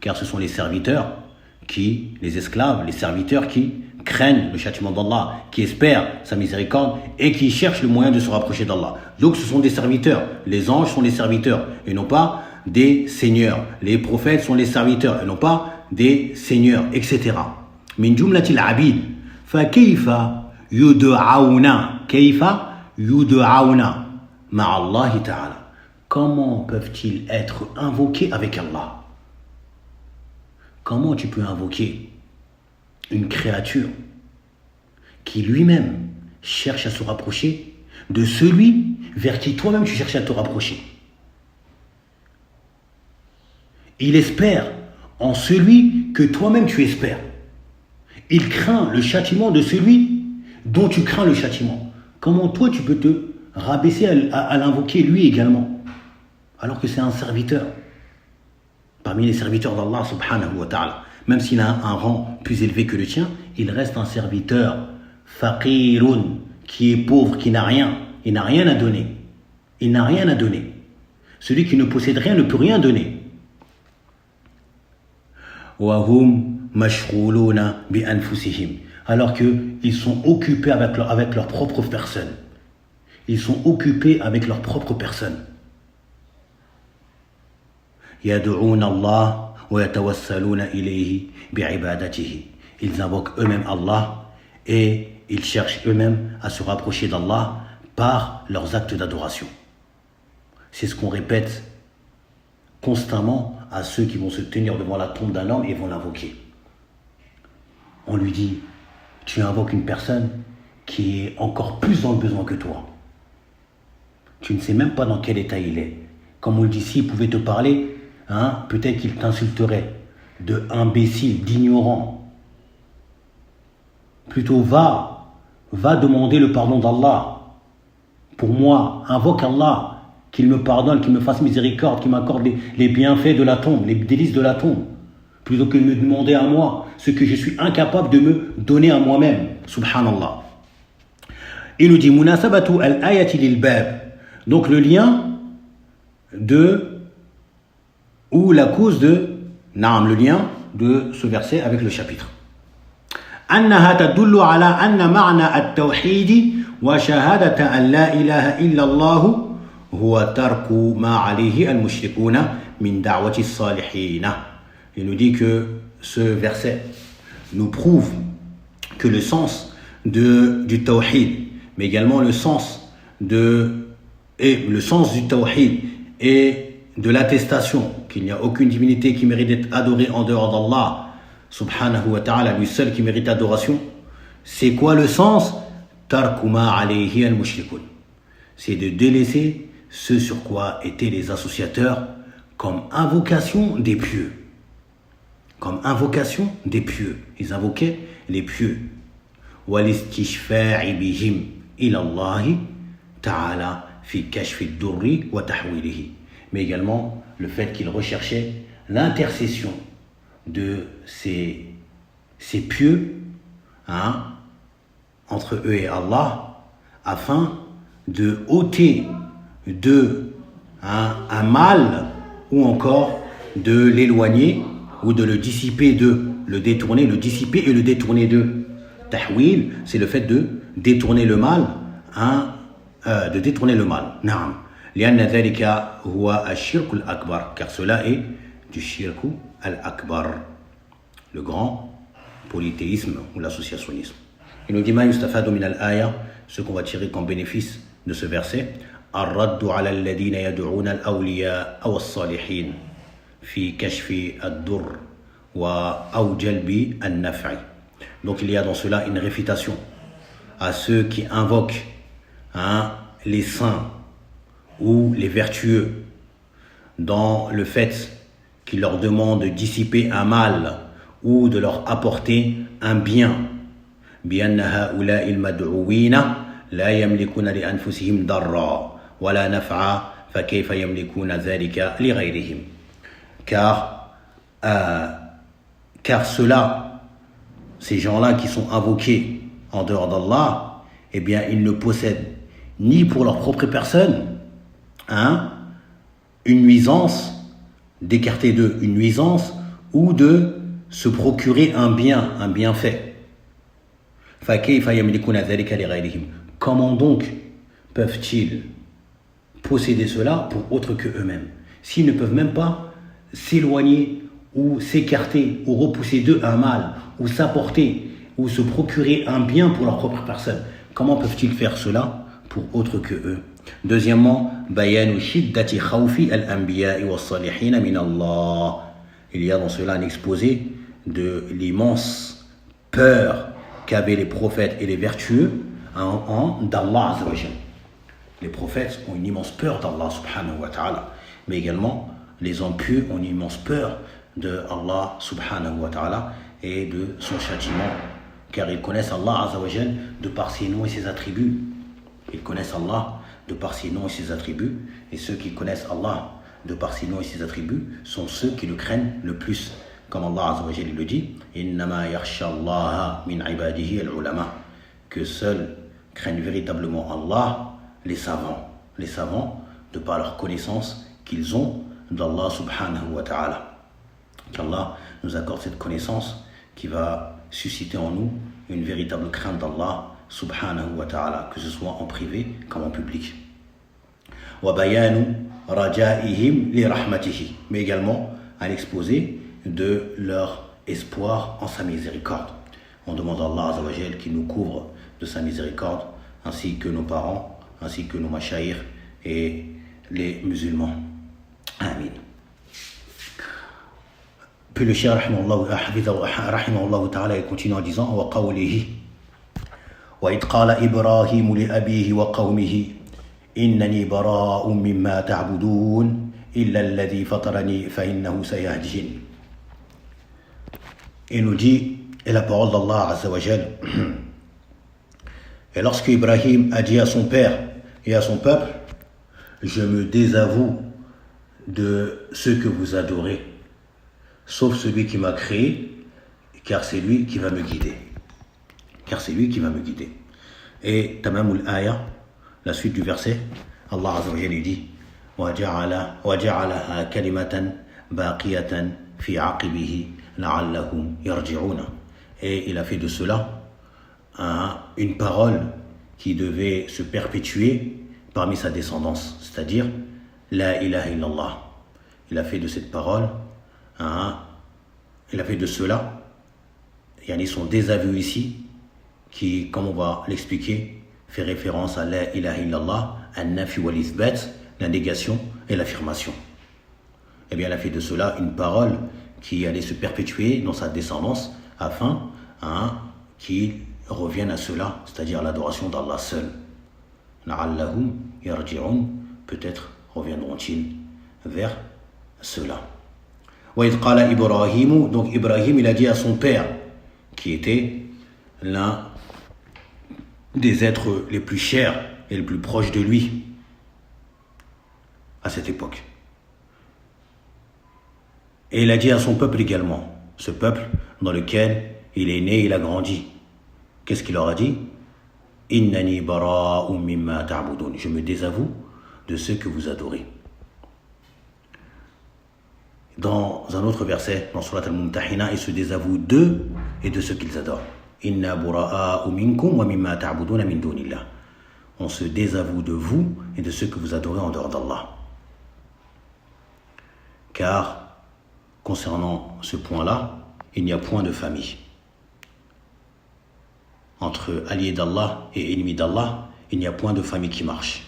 car ce sont les serviteurs les esclaves, les serviteurs qui craignent le châtiment d'Allah, qui espèrent sa miséricorde et qui cherchent le moyen de se rapprocher d'Allah. Donc, ce sont des serviteurs. Les anges sont les serviteurs et non pas des seigneurs. Les prophètes sont les serviteurs et non pas des seigneurs, etc. Min jumlatil abid. Fa kayfa yud'auna ma'allahi ta'ala. Comment peuvent-ils être invoqués avec Allah? Comment tu peux invoquer une créature qui lui-même cherche à se rapprocher de celui vers qui toi-même tu cherches à te rapprocher? Il espère en celui que toi-même tu espères. Il craint le châtiment de celui dont tu crains le châtiment, comment toi tu peux te rabaisser à l'invoquer lui également, alors que c'est un serviteur parmi les serviteurs d'Allah subhanahu wa ta'ala. Même s'il a un rang plus élevé que le tien, il reste un serviteur faqirun, qui est pauvre, qui n'a rien. Il n'a rien à donner. Il n'a rien à donner. Celui qui ne possède rien ne peut rien donner. وَهُمْ مَشْغُولُونَ بِأَنفُسِهِمْ. Alors qu'ils sont occupés avec leur propre personne. Ils sont occupés avec leur propre personne. يَدْعُونَ اللَّهَ وَيَتَوَسَّلُونَ إِلَيْهِ بِعِبَادَتِهِ. Ils invoquent eux-mêmes Allah et ils cherchent eux-mêmes à se rapprocher d'Allah par leurs actes d'adoration. C'est ce qu'on répète constamment à ceux qui vont se tenir devant la tombe d'un homme et vont l'invoquer. On lui dit, tu invoques une personne qui est encore plus dans le besoin que toi. Tu ne sais même pas dans quel état il est. Comme on le dit, s'il pouvait te parler, peut-être qu'il t'insulterait de imbécile, d'ignorant. Plutôt va demander le pardon d'Allah. Pour moi, invoque Allah, qu'il me pardonne, qu'il me fasse miséricorde, qu'il m'accorde les bienfaits de la tombe, les délices de la tombe. Plutôt que de me demander à moi ce que je suis incapable de me donner à moi-même. Subhanallah. Il nous dit, munasabatu al-ayati lil-bab. Donc le lien ou la cause le lien de ce verset avec le chapitre. أنها تدل على أن معنى التوحيد وشهادة أن لا إله إلا الله هو ترك ما عليه المشركون من دعوة الصالحين. Il nous dit que ce verset nous prouve que le sens du tawhid, mais également le sens du tawhid et de l'attestation qu'il n'y a aucune divinité qui mérite d'être adorée en dehors d'Allah subhanahu wa ta'ala, lui seul qui mérite adoration. C'est quoi le sens? Tarkuma alayhi al-mushrikun. C'est de délaisser ce sur quoi étaient les associateurs comme invocation des pieux. Comme invocation des pieux. Ils invoquaient les pieux. Walistishfa'i bihim ila Allah ta'ala fi kashfi ad-durri wa tahwilihi. Mais également le fait qu'ils recherchaient l'intercession de ces pieux entre eux et Allah afin de ôter un mal ou encore de l'éloigner ou de le dissiper le dissiper et le détourner d'eux. Tahwil, c'est le fait de détourner le mal, de détourner le mal. Naam. لأن ذلك هو الشرك الأكبر, car cela est du shirk al-akbar, le grand polythéisme ou l'associationnisme. Il nous dit ma yustafadu min al-aya, ce qu'on va tirer comme bénéfice de ce verset, ar-raddu ala alladhina yad'una al-awliya aw as-salihin fi kashfi ad-durr wa aw jalbi an-naf'i. Donc il y a dans cela une réfutation à ceux qui invoquent les saints ou les vertueux dans le fait qu'ils leur demandent de dissiper un mal ou de leur apporter un bien. بأن هؤلاء المدعوين لا يملكون لأنفسهم ضرا ولا نفعا فكيف يملكون ذلك لغيرهم. Car ceux-là, ces gens-là qui sont invoqués en dehors d'Allah, eh bien ils ne possèdent ni pour leur propre personne une nuisance, d'écarter d'eux une nuisance ou de se procurer un bienfait. Comment donc peuvent-ils posséder cela pour autre que eux-mêmes, s'ils ne peuvent même pas s'éloigner ou s'écarter ou repousser d'eux un mal ou s'apporter ou se procurer un bien pour leur propre personne? Comment peuvent-ils faire cela pour autre que eux? Deuxièmement, bayanu shiddati khawfi al-anbiya'i was-salihin min Allah. Il y a dans cela un exposé de l'immense peur qu'avaient les prophètes et les vertueux d'Allah Azza wa Jal. Les prophètes ont une immense peur d'Allah subhanahu wa ta'ala, mais également les hommes pieux ont une immense peur de Allah subhanahu wa ta'ala et de son châtiment car ils connaissent Allah Azza wa Jal de par ses noms et ses attributs. Ils connaissent Allah de par ses noms et ses attributs, et ceux qui connaissent Allah de par ses noms et ses attributs sont ceux qui le craignent le plus. Comme Allah Azza wa Jal le dit, Innama yakhsha Allah min ibadihi al-ulama, que seuls craignent véritablement Allah les savants de par leur connaissance qu'ils ont d'Allah subhanahu wa ta'ala. Qu'Allah nous accorde cette connaissance qui va susciter en nous une véritable crainte d'Allah subhanahu wa ta'ala, que ce soit en privé comme en public. Wa bayanu raja'ihim li rahmatihi, mais également à l'exposé de leur espoir en sa miséricorde. On demande à Allah Azza wa Jal qu'il nous couvre de sa miséricorde, ainsi que nos parents, ainsi que nos mashayikh et les musulmans. Amin. Puis le cheikh rahimahullah ta'ala il continue en disant wa qawlihi wa id qala Ibrahim li abihi wa qawmihi innani bara'un mimma ta'budun illa alladhi fatarani fa innahu sayahdin. Il nous dit, et la parole d'Allah Azza wa Jal, et lorsque Ibrahim a dit à son père et à son peuple, je me désavoue de ce que vous adorez, sauf celui qui m'a créé, car c'est lui qui va me guider. Et tamamul aya, la suite du verset, Allah Azza wa Jalla dit وَجَعَلَهَا كَلِمَةً بَاقِيَةً فِي عَقِبِهِ لَعَلَّهُمْ يَرْجِعُونَ. Et il a fait de cela une parole qui devait se perpétuer parmi sa descendance, c'est-à-dire La ilaha illallah. Il a fait de cette parole, il a fait de cela, yani son désaveu ici, qui, comme on va l'expliquer, fait référence à La ilaha illallah, an-nafi wal ithbat, la négation et l'affirmation. Eh bien, il a fait de cela une parole qui allait se perpétuer dans sa descendance afin qu'il revienne à cela, c'est-à-dire l'adoration d'Allah seul. La'allahum yarji'un, peut-être reviendront-ils vers cela. Wa idh qala Ibrahim, donc Ibrahim il a dit à son père, qui était l'un des êtres les plus chers et les plus proches de lui à cette époque. Et il a dit à son peuple également, ce peuple dans lequel il est né, il a grandi. Qu'est-ce qu'il leur a dit? Innani bara'un mimma ta'budun. Je me désavoue de ce que vous adorez. Dans un autre verset, dans Surat al-Mumtahina, il se désavoue d'eux et de ce qu'ils adorent. Inna bura'a'u minkum wa mimma ta'buduna min dunillah. On se désavoue de vous et de ce que vous adorez en dehors d'Allah. Car, concernant ce point-là, il n'y a point de famille. Entre alliés d'Allah et ennemis d'Allah, il n'y a point de famille qui marche.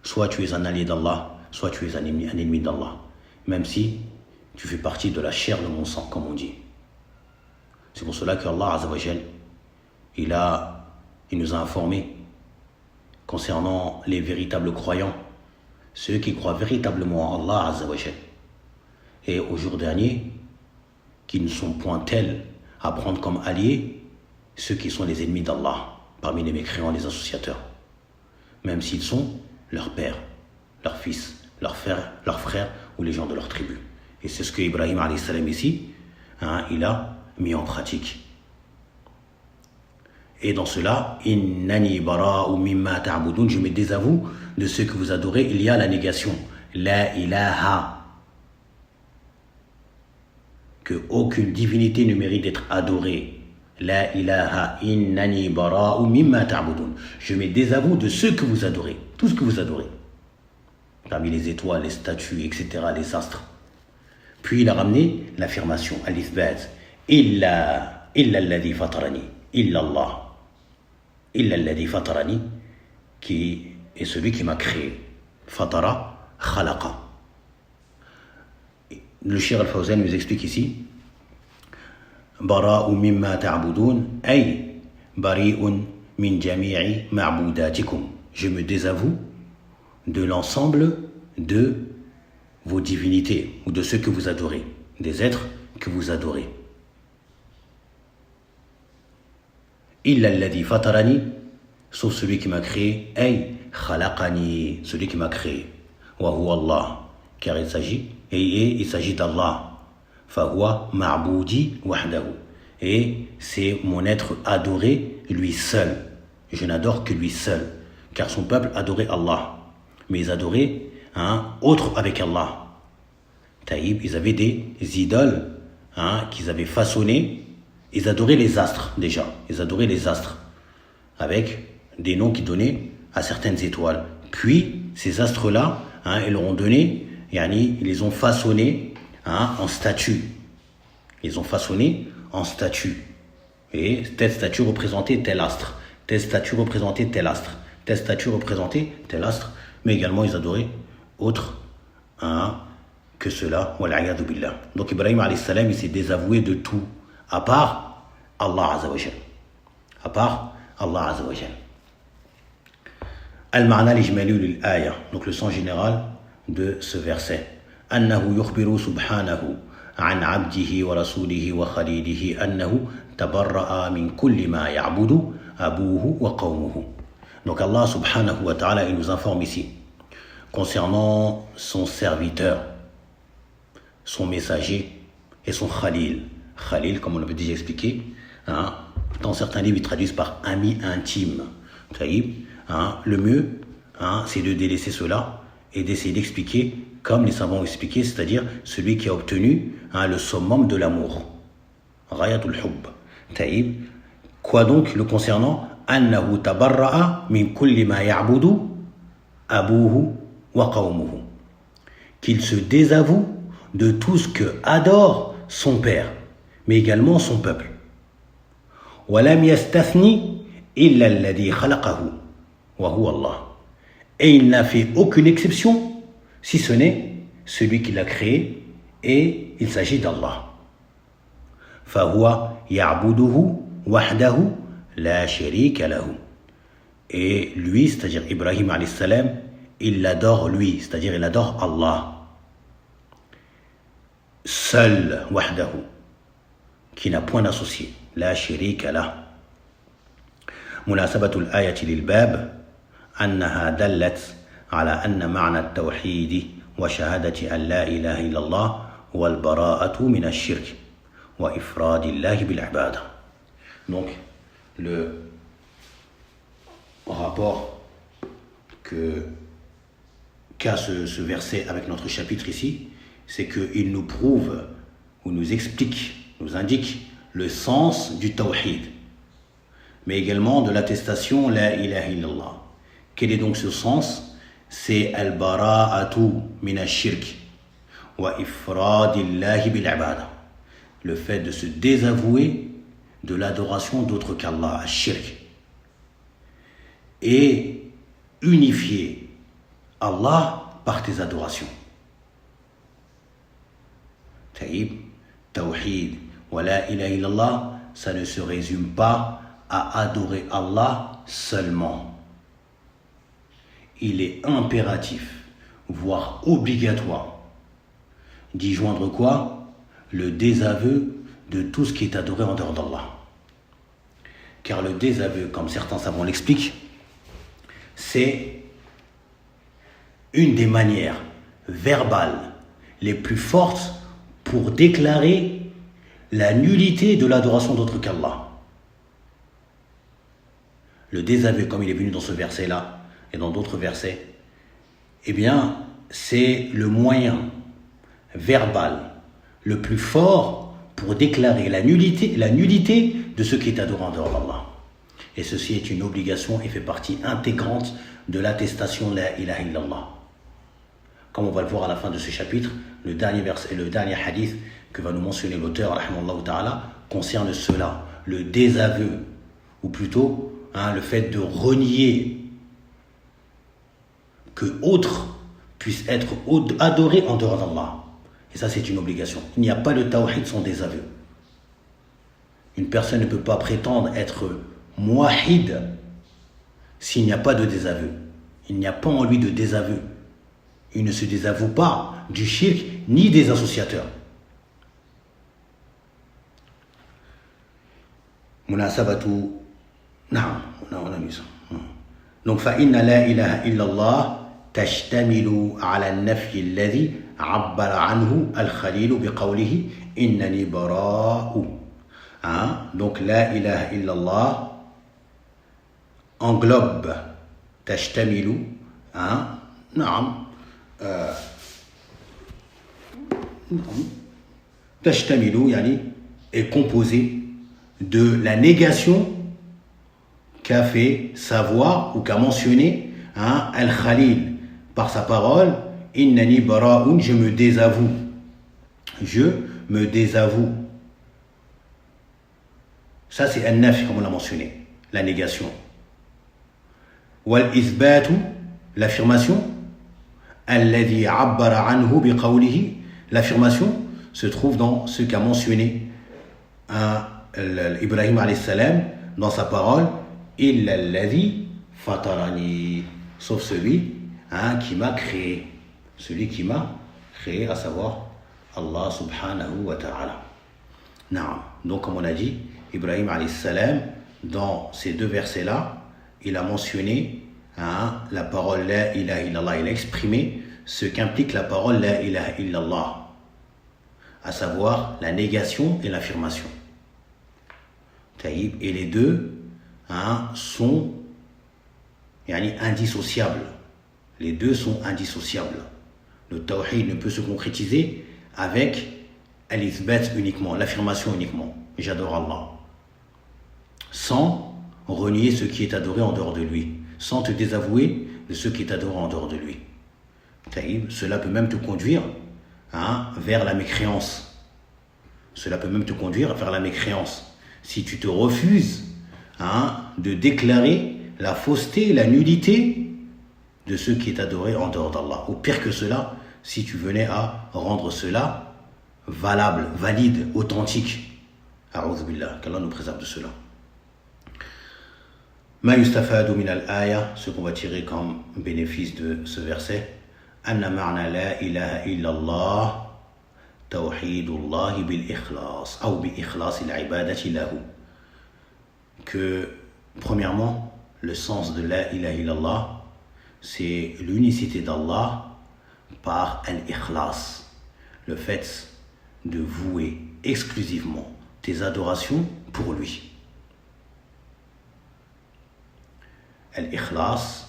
Soit tu es un allié d'Allah, soit tu es un ennemi d'Allah. Même si tu fais partie de la chair de mon sang, comme on dit. C'est pour cela que Allah Azza wa Jal, il nous a informés concernant les véritables croyants, ceux qui croient véritablement en Allah Azza wa Jal. Et au jour dernier, qui ne sont point tels à prendre comme alliés ceux qui sont les ennemis d'Allah, parmi les mécréants, les associateurs, même s'ils sont leurs pères, leurs fils, leurs frères ou les gens de leur tribu. Et c'est ce que Ibrahim alayhi salam ici, il a mis en pratique. Et dans cela, innani bara'u mimma ta'budun, je me désavoue de ce que vous adorez. Il y a la négation, la ilaha, que aucune divinité ne mérite d'être adorée. La ilaha innani bara'u mimma ta'budun. Je me désavoue de ce que vous adorez, tout ce que vous adorez. Parmi les étoiles, les statues, etc., les astres. Puis il a ramené l'affirmation, al-ithbat. Illa alladhi fatarani, illa Allah. Illa alladhi fatarani, qui est celui qui m'a créé. Fatara, khalaqa. Le Cheikh Al-Fawzan nous explique ici Bara'u mimma ta'budun ay bari'un min jami'i ma'budatikum. Je me désavoue de l'ensemble de vos divinités ou de ceux que vous adorez, des êtres que vous adorez. illa alladhi fatarani, sauf celui qui m'a créé, ay khalaqani, celui qui m'a créé, wa huwa Allah, car il s'agit d'Allah, fa huwa ma'boudi wahdahu, et c'est mon être adoré lui seul, je n'adore que lui seul, car son peuple adorait Allah, mais ils adoraient autre avec Allah. Taïb, ils avaient des idoles qu'ils avaient façonnées. Ils adoraient les astres déjà. Ils adoraient les astres avec des noms qu'ils donnaient à certaines étoiles. Puis ces astres-là, ils leur ont donné, ils les ont façonnés en statues. Ils les ont façonnés en statues. Et telle statue représentait tel astre. Telle statue représentait tel astre. Telle statue représentait tel astre. Mais également ils adoraient autre que cela. Wal'ayadu billah. Donc Ibrahim alayhi salam, il s'est désavoué de tout, à part Allah azza wa jal. À part Allah azza wa jal. Al-ma'na l'ijmali lil-aya. Donc le sens général de ce verset. Annahu yukhbiru subhanahu an abdihi wa rasulihi wa khalilihi annahu tabarra'a min kulli ma ya'budu abuhu wa qawmuhu. Donc Allah subhanahu wa ta'ala, il nous informe ici concernant son serviteur, son messager et son khalil. Khalil, comme on l'avait déjà expliqué, dans certains livres, ils traduisent par ami intime. Le mieux, c'est de délaisser cela et d'essayer d'expliquer comme les savants ont expliqué, c'est-à-dire celui qui a obtenu le summum de l'amour. Rayatul hubb. Quoi donc le concernant? Annahu tabarra'a min kulli ma ya'budu abuhu wa qawmuhu. Qu'il se désavoue de tout ce que adore son père, mais également son peuple. Walam yastathni illa alladhi khalaqahu wa huwa Allah. Et il n'a fait aucune exception, si ce n'est celui qui l'a créé, et il s'agit d'Allah. Fahuwa ya'buduhu wahdahu la sharika lahu. Et lui, c'est-à-dire Ibrahim alayhi salam, il l'adore lui, c'est-à-dire il adore Allah. Seul, wahdahu, qui n'a point d'associé. La sharika lahu. مناسبة الآية للباب أنها دلت على أن معنى التوحيد وشهادة أن لا إله إلا الله والبراءة من الشرك وإفراد الله بالعبادة. Donc, le rapport qu'a ce verset avec notre chapitre ici, c'est qu'il nous prouve, ou nous explique, nous indique le sens du tawhid, mais également de l'attestation la ilaha illallah. Quel est donc ce sens? C'est al-bara'atu min ash-shirk wa ifradillahi bil-ibada. Le fait de se désavouer de l'adoration d'autre qu'Allah, ash-shirk, et unifier Allah par tes adorations. Taïb, tawhid, wa la ilaha illallah, ça ne se résume pas à adorer Allah seulement. Il est impératif, voire obligatoire, d'y joindre quoi? Le désaveu de tout ce qui est adoré en dehors d'Allah. Car le désaveu, comme certains savants l'expliquent, c'est une des manières verbales les plus fortes pour déclarer la nullité de l'adoration d'autre qu'Allah. Le désaveu, comme il est venu dans ce verset-là et dans d'autres versets, eh bien, c'est le moyen verbal le plus fort pour déclarer la nullité de ce qui est adoré en dehors d'Allah. Et ceci est une obligation et fait partie intégrante de l'attestation la ilaha illallah. Comme on va le voir à la fin de ce chapitre, le dernier verset, le dernier hadith que va nous mentionner l'auteur, rahimahullah ta'ala, concerne cela, le désaveu, ou plutôt le fait de renier que autre puisse être adoré en dehors d'Allah. Et ça, c'est une obligation. Il n'y a pas de tawhid sans désaveu. Une personne ne peut pas prétendre être muwahhid s'il n'y a pas de désaveu. Il n'y a pas en lui de désaveu. Il ne se désavoue pas du shirk ni des associateurs. Munasabatu Non, on a mis ça. Donc, فإن لا إله إلا الله تشتمل على النفي الذي عبر عنه الخليل بقوله إنني براء. Donc, la ilaha illallah englobe تشتمل. نعم. تشتمل يعني est composé de la négation qu'a fait savoir ou qu'a mentionné Al-Khalil par sa parole Innani bara'un, je me désavoue. Je me désavoue. Ça c'est An-Naf, comme on l'a mentionné, la négation. Wal-Ithbatu, l'affirmation. Alladhi abbara anhu biqawlihi, l'affirmation se trouve dans ce qu'a mentionné Ibrahim alayhi salam dans sa parole illa alladhi fatarani, sauf celui qui m'a créé, celui qui m'a créé, à savoir Allah subhanahu wa ta'ala. Donc comme on a dit, Ibrahim alayhi salam, dans ces deux versets là, il a mentionné la parole la ilaha illallah, il a exprimé ce qu'implique la parole la ilaha illallah, à savoir la négation et l'affirmation. Et les deux sont indissociables. Les deux sont indissociables. Le tawhid ne peut se concrétiser avec al-ithbat uniquement, l'affirmation uniquement. J'adore Allah. Sans renier ce qui est adoré en dehors de lui. Sans te désavouer de ce qui est adoré en dehors de lui. Cela peut même te conduire vers la mécréance. Cela peut même te conduire vers la mécréance. Si tu te refuses de déclarer la fausseté, la nullité de ce qui est adoré en dehors d'Allah. Ou pire que cela, si tu venais à rendre cela valable, valide, authentique. A'udhu billah, qu'Allah nous préserve de cela. Ma yustafadu min al-aya, ce qu'on va tirer comme bénéfice de ce verset. Anna ma'na la ilaha illallah tawhidullah bil ikhlas ou bi ikhlas al-ibadati lahu. Que premièrement, le sens de la ilaha illallah, c'est l'unicité d'Allah par al-ikhlas, le fait de vouer exclusivement tes adorations pour lui. Al-ikhlas,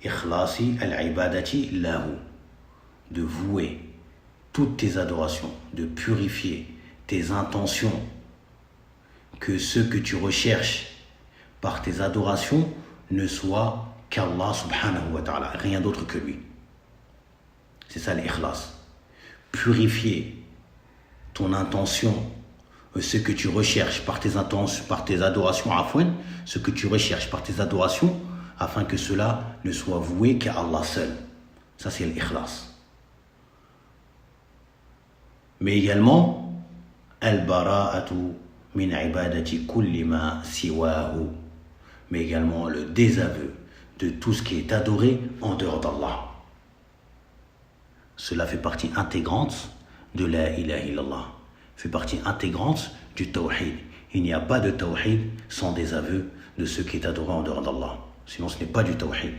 ikhlasi al-ibadati lahu, de vouer toutes tes adorations, de purifier tes intentions, que ce que tu recherches par tes adorations ne soit qu'Allah subhanahu wa ta'ala, rien d'autre que lui. C'est ça l'ikhlas. Purifier ton intention, ce que tu recherches par tes intentions, par tes adorations, ce que tu recherches par tes adorations, afin que cela ne soit voué qu'à Allah seul. Ça c'est l'ikhlas. Mais également, al-bara'atu min ibadati kulli ma siwahu, mais également le désaveu de tout ce qui est adoré en dehors d'Allah. Cela fait partie intégrante de la ilaha illallah, fait partie intégrante du tawhid. Il n'y a pas de tawhid sans désaveu de ce qui est adoré en dehors d'Allah. Sinon ce n'est pas du tawhid.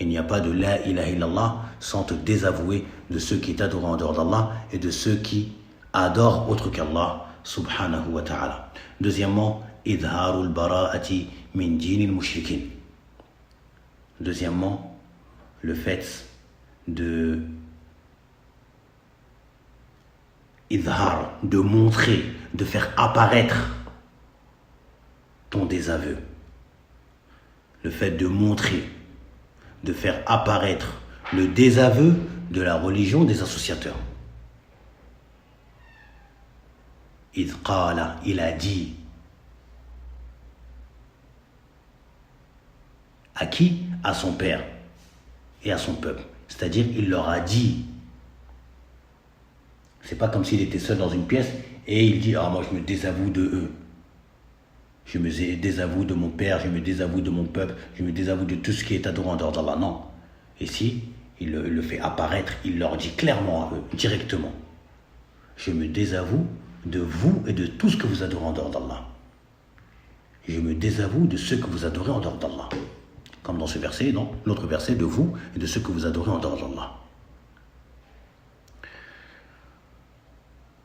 Il n'y a pas de la ilaha illallah sans te désavouer de ceux qui est adoré en dehors d'Allah et de ceux qui adorent autre qu'Allah subhanahu wa ta'ala. Deuxièmement, idharul bara'ati min dinil mushrikin. Deuxièmement, le fait de idhar, de montrer, de faire apparaître ton désaveu. Le fait de montrer, de faire apparaître le désaveu de la religion des associateurs. Idh qala, il a dit. À qui? À son père et à son peuple. C'est-à-dire, il leur a dit. C'est pas comme s'il était seul dans une pièce et il dit, moi je me désavoue de eux. Je me désavoue de mon père, je me désavoue de mon peuple, je me désavoue de tout ce qui est adoré en dehors d'Allah. Non. Ici, il le fait apparaître, il leur dit clairement à eux, directement. Je me désavoue de vous et de tout ce que vous adorez en dehors d'Allah. je me désavoue de ceux que vous adorez en dehors d'Allah. Comme dans ce verset, dans l'autre verset, de vous et de ceux que vous adorez en dehors d'Allah.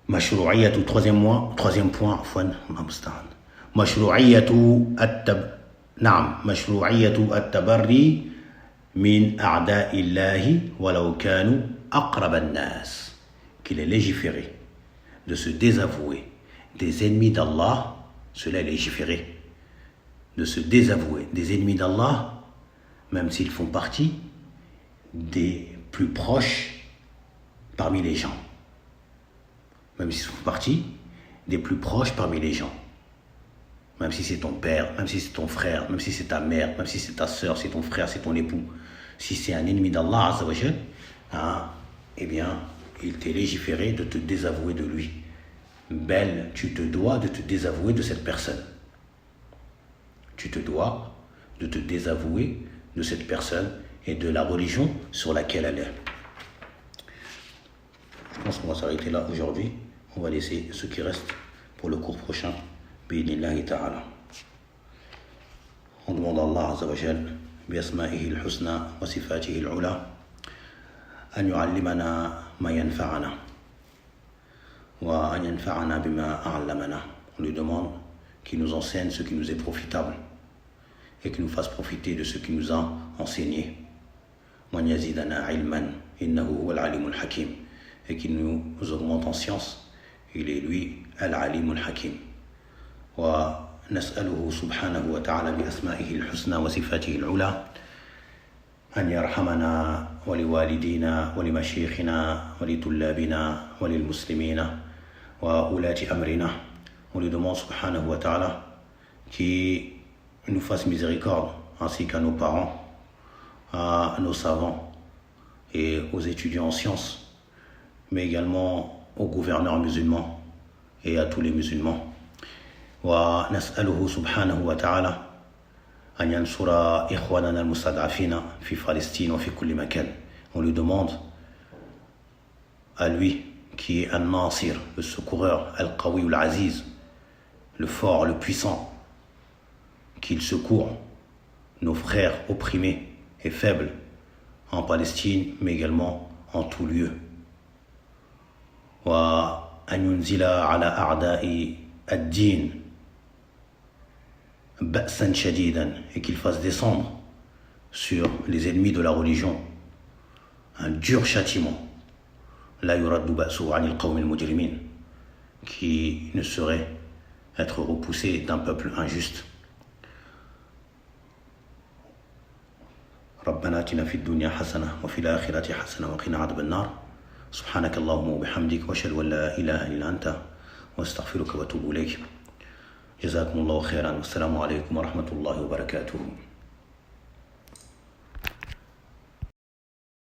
Mashru'iyatu, troisième point, afwan, Mashru'iyatu at-tabarri min a'da'illahi walau kanu aqrab an-nas. Qu'il est légiféré de se désavouer des ennemis d'Allah, cela est légiféré, de se désavouer des ennemis d'Allah, même s'ils font partie des plus proches parmi les gens. Même s'ils font partie des plus proches parmi les gens. Même si c'est ton père, même si c'est ton frère, même si c'est ta mère, même si c'est ta soeur, c'est ton frère, c'est ton époux. Si c'est un ennemi d'Allah, Azza wa Jal, eh bien, il t'est légiféré de te désavouer de lui. Belle, tu te dois de te désavouer de cette personne. Tu te dois de te désavouer de cette personne et de la religion sur laquelle elle est. Je pense qu'on va s'arrêter là aujourd'hui. On va laisser ce qui reste pour le cours prochain. Bi'idhnillahi ta'ala. On demande à Allah Azza wa Jal, bi'asma'ihi al-husna wa sifatihi al-ula, an yu'allimana ma yanfa'ana wa an yanfa'ana bima a'allamana. On lui demande qu'il nous enseigne ce qui nous est profitable et qu'il nous fasse profiter de ce qu'il nous a enseigné. Wa yazidana ilman innahu huwal alimul hakim. Et qu'il nous augmente en science. Il est lui al-alimul hakim. ونسأله سبحانه وتعالى بأسمائه الحسنى وصفاته العلى أن يرحمنا ولوالدينا ولمشيخنا ولطلابنا وللمسلمين وأولاة أمرنا. On lui demande subhanahu wa ta'ala qu'il nous fasse miséricorde ainsi qu'à nos parents, à nos savants et aux étudiants en sciences, mais également aux gouverneurs musulmans et à tous les musulmans. ونسأله سبحانه وتعالى أن ينصر إخواننا المستضعفين في فلسطين وفي كل مكان. On lui demande à lui qui est An-Nasir, le secoureur, Al-Qawi Al-Aziz, le fort, le puissant, qu'il secourt nos frères opprimés et faibles en Palestine, mais également en tout lieu. وأن ينزل على أعداء الدين بأسا شديدا, et qu'il fasse descendre sur les ennemis de la religion un dur châtiment, لا يرد بأسه عن القوم المجرمين, qui ne saurait être repoussé d'un peuple injuste. ربنا آتنا في الدنيا حسنة وفي الآخرة حسنة وقنا عذاب النار. سبحانك اللهم وبحمدك واشهد ان لا اله الا انت واستغفرك واتوب اليك. جزاكم الله خيرا والسلام عليكم ورحمه الله وبركاته.